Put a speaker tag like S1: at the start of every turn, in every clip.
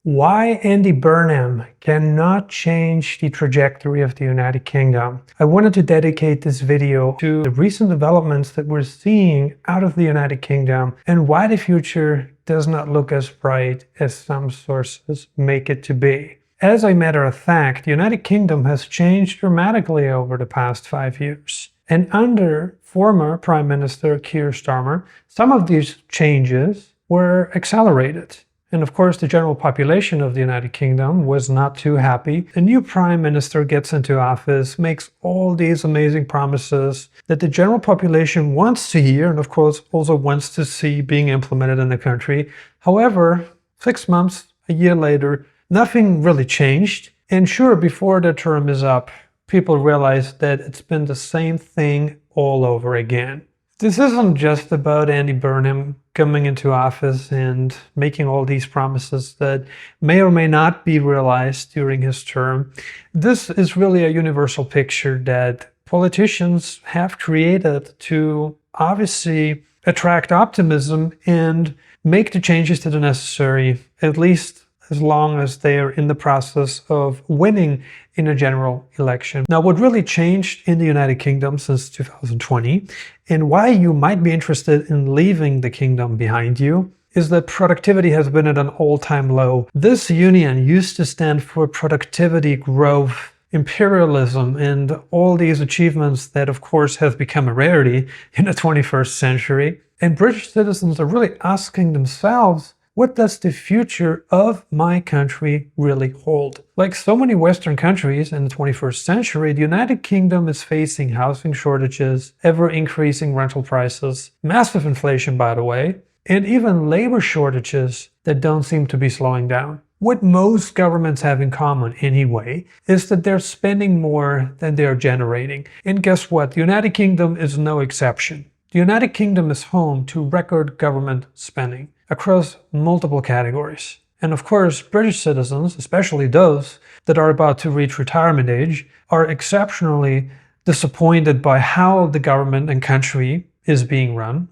S1: Why Andy Burnham cannot change the trajectory of the United Kingdom. I wanted to dedicate this video to the recent developments that we're seeing out of the United Kingdom and why the future does not look as bright as some sources make it to be. As a matter of fact, the United Kingdom has changed dramatically over the past 5 years. And under former Prime Minister Keir Starmer, some of these changes were accelerated. And of course, the general population of the United Kingdom was not too happy. A new prime minister gets into office, makes all these amazing promises that the general population wants to hear and of course also wants to see being implemented in the country. However, 6 months, a year later, nothing really changed. And sure, before the term is up, people realize that it's been the same thing all over again. This isn't just about Andy Burnham coming into office and making all these promises that may or may not be realized during his term. This is really a universal picture that politicians have created to obviously attract optimism and make the changes that are necessary, at least as long as they are in the process of winning in a general election. Now, what really changed in the United Kingdom since 2020, and why you might be interested in leaving the kingdom behind you, is that productivity has been at an all-time low. This union used to stand for productivity, growth, imperialism, and all these achievements that, of course, have become a rarity in the 21st century. And British citizens are really asking themselves, what does the future of my country really hold? Like so many Western countries in the 21st century, the United Kingdom is facing housing shortages, ever-increasing rental prices, massive inflation, by the way, and even labor shortages that don't seem to be slowing down. What most governments have in common, anyway, is that they're spending more than they're generating. And guess what? The United Kingdom is no exception. The United Kingdom is home to record government spending across multiple categories. And of course, British citizens, especially those that are about to reach retirement age, are exceptionally disappointed by how the government and country is being run.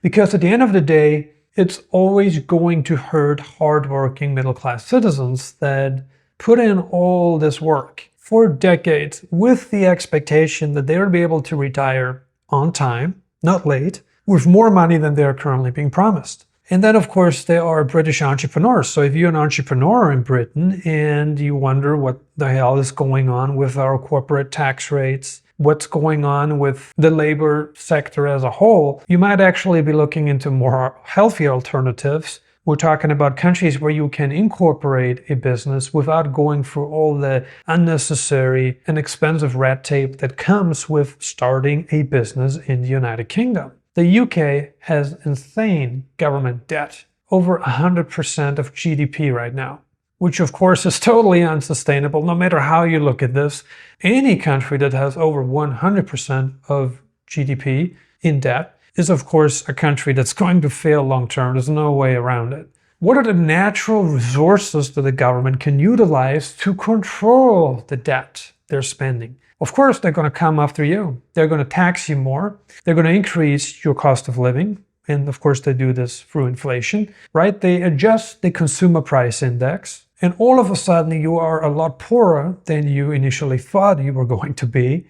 S1: Because at the end of the day, it's always going to hurt hardworking middle-class citizens that put in all this work for decades with the expectation that they will be able to retire on time, not late, with more money than they're currently being promised. And then, of course, there are British entrepreneurs. So if you're an entrepreneur in Britain and you wonder what the hell is going on with our corporate tax rates, what's going on with the labor sector as a whole, you might actually be looking into more healthy alternatives. We're talking about countries where you can incorporate a business without going through all the unnecessary and expensive red tape that comes with starting a business in the United Kingdom. The UK has insane government debt, over 100% of GDP right now, which of course is totally unsustainable no matter how you look at this. Any country that has over 100% of GDP in debt is of course a country that's going to fail long term. There's no way around it. What are the natural resources that the government can utilize to control the debt they're spending? Of course, they're going to come after you. They're going to tax you more. They're going to increase your cost of living. And of course, they do this through inflation, right? They adjust the consumer price index. And all of a sudden, you are a lot poorer than you initially thought you were going to be.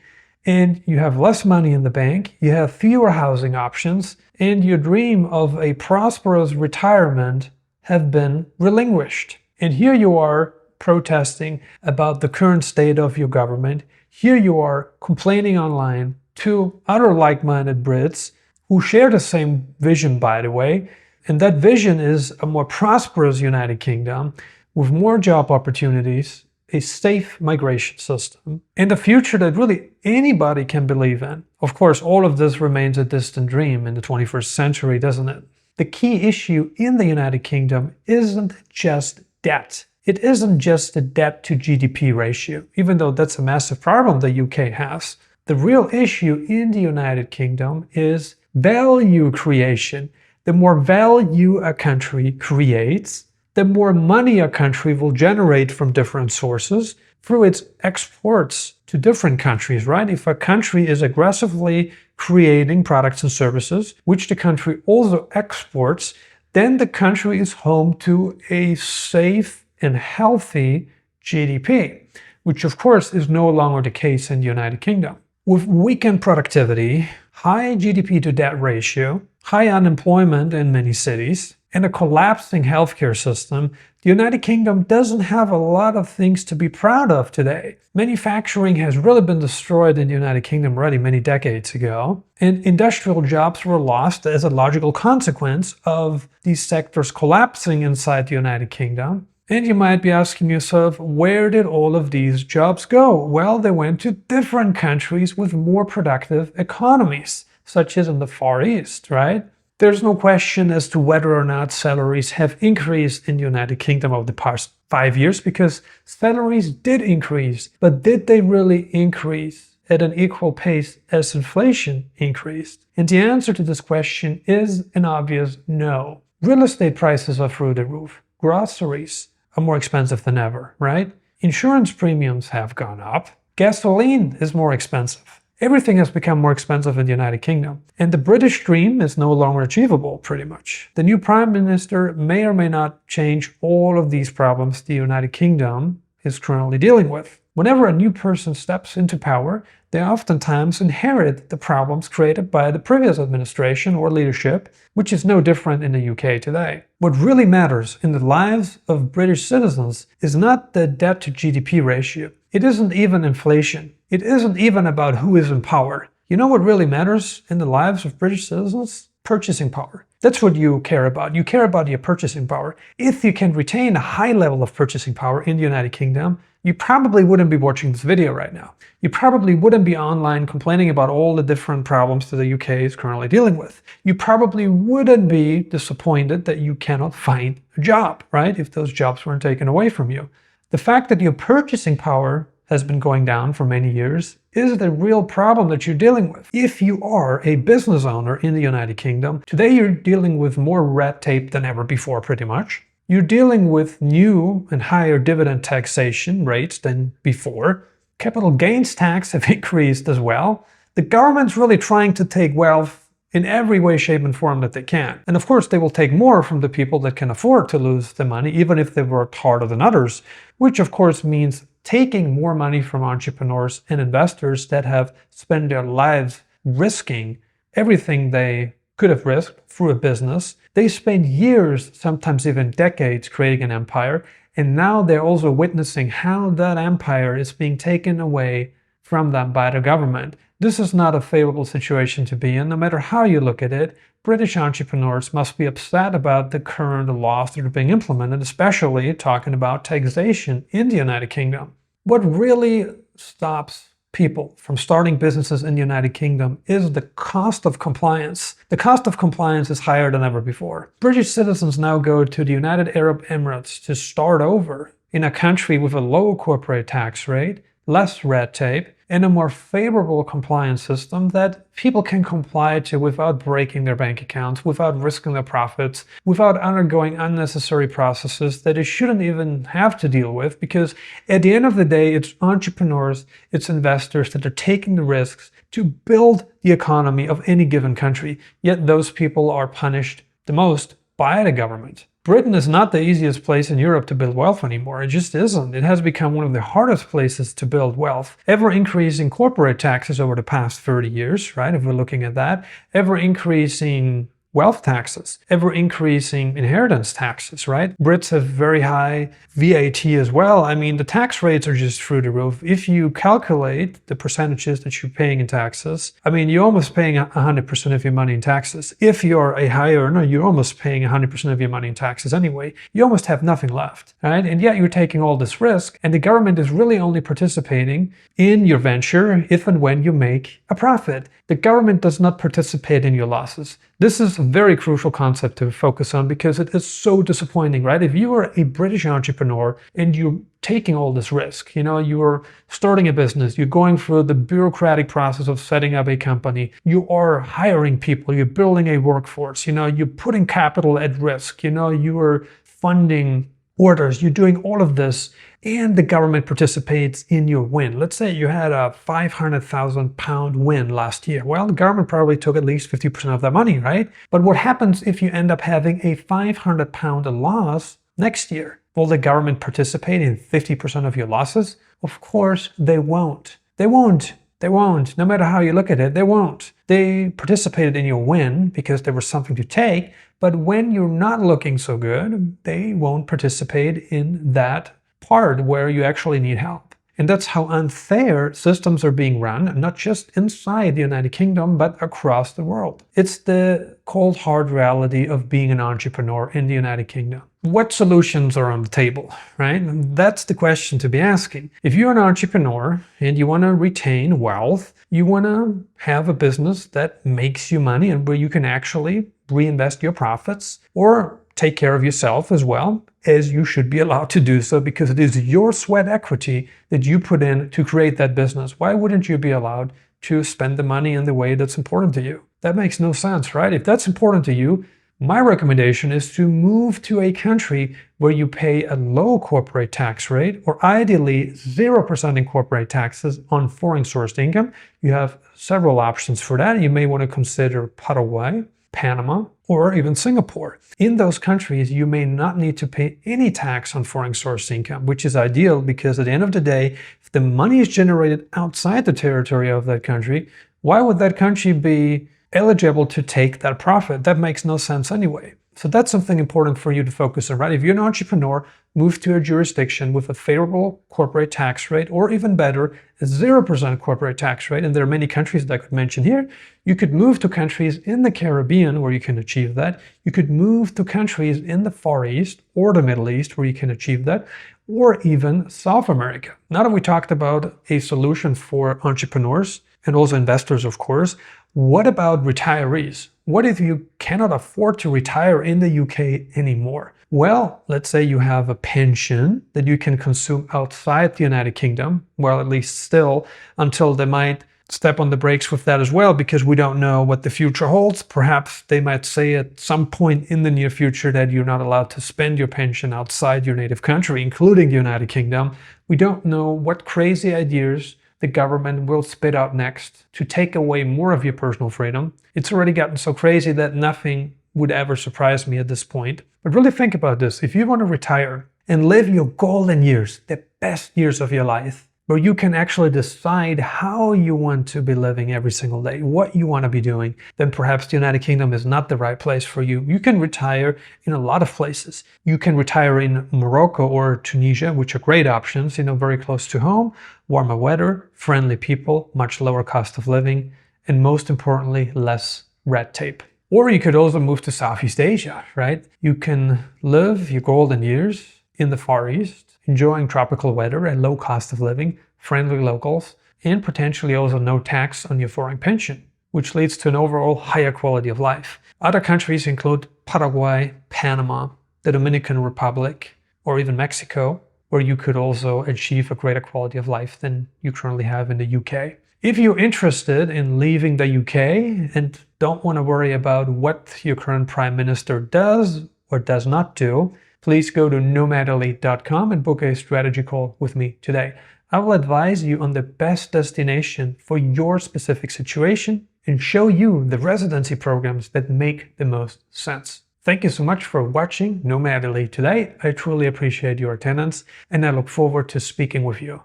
S1: And you have less money in the bank. You have fewer housing options. And your dream of a prosperous retirement have been relinquished. And here you are protesting about the current state of your government. Here you are complaining online to other like-minded Brits who share the same vision, by the way. And that vision is a more prosperous United Kingdom with more job opportunities, a safe migration system, and a future that really anybody can believe in. Of course, all of this remains a distant dream in the 21st century, doesn't it? The key issue in the United Kingdom isn't just debt. It isn't just the debt-to-GDP ratio, even though that's a massive problem the UK has. The real issue in the United Kingdom is value creation. The more value a country creates, the more money a country will generate from different sources through its exports to different countries, right? If a country is aggressively creating products and services, which the country also exports, then the country is home to a safe and healthy GDP, which of course is no longer the case in the United Kingdom. With weakened productivity, high GDP to debt ratio, high unemployment in many cities, and a collapsing healthcare system, the United Kingdom doesn't have a lot of things to be proud of today. Manufacturing has really been destroyed in the United Kingdom already many decades ago, and industrial jobs were lost as a logical consequence of these sectors collapsing inside the United Kingdom. And you might be asking yourself, where did all of these jobs go? Well, they went to different countries with more productive economies, such as in the Far East, right? There's no question as to whether or not salaries have increased in the United Kingdom over the past 5 years, because salaries did increase, but did they really increase at an equal pace as inflation increased? And the answer to this question is an obvious no. Real estate prices are through the roof. Groceries are more expensive than ever, right? Insurance premiums have gone up. Gasoline is more expensive. Everything has become more expensive in the United Kingdom. And the British dream is no longer achievable, pretty much. The new Prime Minister may or may not change all of these problems the United Kingdom is currently dealing with. Whenever a new person steps into power, they oftentimes inherit the problems created by the previous administration or leadership, which is no different in the UK today. What really matters in the lives of British citizens is not the debt to GDP ratio. It isn't even inflation. It isn't even about who is in power. You know what really matters in the lives of British citizens? Purchasing power. That's what you care about. You care about your purchasing power. If you can retain a high level of purchasing power in the United Kingdom, you probably wouldn't be watching this video right now. You probably wouldn't be online complaining about all the different problems that the UK is currently dealing with. You probably wouldn't be disappointed that you cannot find a job, right? If those jobs weren't taken away from you. The fact that your purchasing power has been going down for many years is the real problem that you're dealing with. If you are a business owner in the United Kingdom, today you're dealing with more red tape than ever before, pretty much. You're dealing with new and higher dividend taxation rates than before. Capital gains tax have increased as well. The government's really trying to take wealth in every way, shape, and form that they can. And of course, they will take more from the people that can afford to lose the money, even if they worked harder than others, which of course means taking more money from entrepreneurs and investors that have spent their lives risking everything they could have risked through a business. They spent years, sometimes even decades, creating an empire, and now they're also witnessing how that empire is being taken away from them by the government. This is not a favorable situation to be in, no matter how you look at it. British entrepreneurs must be upset about the current laws that are being implemented, especially talking about taxation in the United Kingdom. What really stops people from starting businesses in the United Kingdom is the cost of compliance. The cost of compliance is higher than ever before. British citizens now go to the United Arab Emirates to start over in a country with a low corporate tax rate, less red tape, and a more favorable compliance system that people can comply to without breaking their bank accounts, without risking their profits, without undergoing unnecessary processes that they shouldn't even have to deal with, because at the end of the day, it's entrepreneurs, it's investors that are taking the risks to build the economy of any given country, yet those people are punished the most by the government. Britain is not the easiest place in Europe to build wealth anymore. It just isn't. It has become one of the hardest places to build wealth. Ever increasing corporate taxes over the past 30 years, right? If we're looking at that, ever increasing wealth taxes, ever increasing inheritance taxes, right? Brits have very high VAT as well. I mean, the tax rates are just through the roof. If you calculate the percentages that you're paying in taxes, I mean, you're almost paying 100% of your money in taxes. If you're a high earner, you're almost paying 100% of your money in taxes anyway. You almost have nothing left, right? And yet you're taking all this risk, and the government is really only participating in your venture if and when you make a profit. The government does not participate in your losses. This is a very crucial concept to focus on because it is so disappointing, right? If you are a British entrepreneur and you're taking all this risk, you're starting a business, you're going through the bureaucratic process of setting up a company, you are hiring people, you're building a workforce, you're putting capital at risk, you are funding orders, you're doing all of this, and the government participates in your win. Let's say you had a £500,000 win last year. Well, the government probably took at least 50% of that money, right? But what happens if you end up having a £500 loss next year? Will the government participate in 50% of your losses? Of course they won't. They won't. They won't. No matter how you look at it, they won't. They participated in your win because there was something to take, but when you're not looking so good, they won't participate in that part where you actually need help. And that's how unfair systems are being run, not just inside the United Kingdom, but across the world. It's the cold, hard reality of being an entrepreneur in the United Kingdom. What solutions are on the table, right? That's the question to be asking. If you're an entrepreneur and you want to retain wealth, you want to have a business that makes you money and where you can actually reinvest your profits or take care of yourself as well, as you should be allowed to do so because it is your sweat equity that you put in to create that business. Why wouldn't you be allowed to spend the money in the way that's important to you? That makes no sense, right? If that's important to you, my recommendation is to move to a country where you pay a low corporate tax rate, or ideally 0% in corporate taxes on foreign sourced income. You have several options for that. You may want to consider Paraguay, Panama, or even Singapore. In those countries, you may not need to pay any tax on foreign source income, which is ideal because at the end of the day, if the money is generated outside the territory of that country, why would that country be eligible to take that profit? That makes no sense anyway. So that's something important for you to focus on, right? If you're an entrepreneur, move to a jurisdiction with a favorable corporate tax rate, or even better, a 0% corporate tax rate. And there are many countries that I could mention here. You could move to countries in the Caribbean where you can achieve that. You could move to countries in the Far East or the Middle East where you can achieve that, or even South America. Now that we talked about a solution for entrepreneurs and also investors, of course, what about retirees? What if you cannot afford to retire in the UK anymore? Well, let's say you have a pension that you can consume outside the United Kingdom, well, at least still, until they might step on the brakes with that as well, because we don't know what the future holds. Perhaps they might say at some point in the near future that you're not allowed to spend your pension outside your native country, including the United Kingdom. We don't know what crazy ideas the government will spit out next to take away more of your personal freedom. It's already gotten so crazy that nothing would ever surprise me at this point. But really think about this. If you want to retire and live your golden years, the best years of your life, where you can actually decide how you want to be living every single day, what you want to be doing, then perhaps the United Kingdom is not the right place for you. You can retire in a lot of places. You can retire in Morocco or Tunisia, which are great options, very close to home, warmer weather, friendly people, much lower cost of living, and most importantly, less red tape. Or you could also move to Southeast Asia, right? You can live your golden years in the Far East, enjoying tropical weather and low cost of living, friendly locals, and potentially also no tax on your foreign pension, which leads to an overall higher quality of life. Other countries include Paraguay, Panama, the Dominican Republic, or even Mexico, where you could also achieve a greater quality of life than you currently have in the UK. If you're interested in leaving the UK and don't want to worry about what your current Prime Minister does or does not do, please go to nomadelite.com and book a strategy call with me today. I will advise you on the best destination for your specific situation and show you the residency programs that make the most sense. Thank you so much for watching Nomad Elite today. I truly appreciate your attendance and I look forward to speaking with you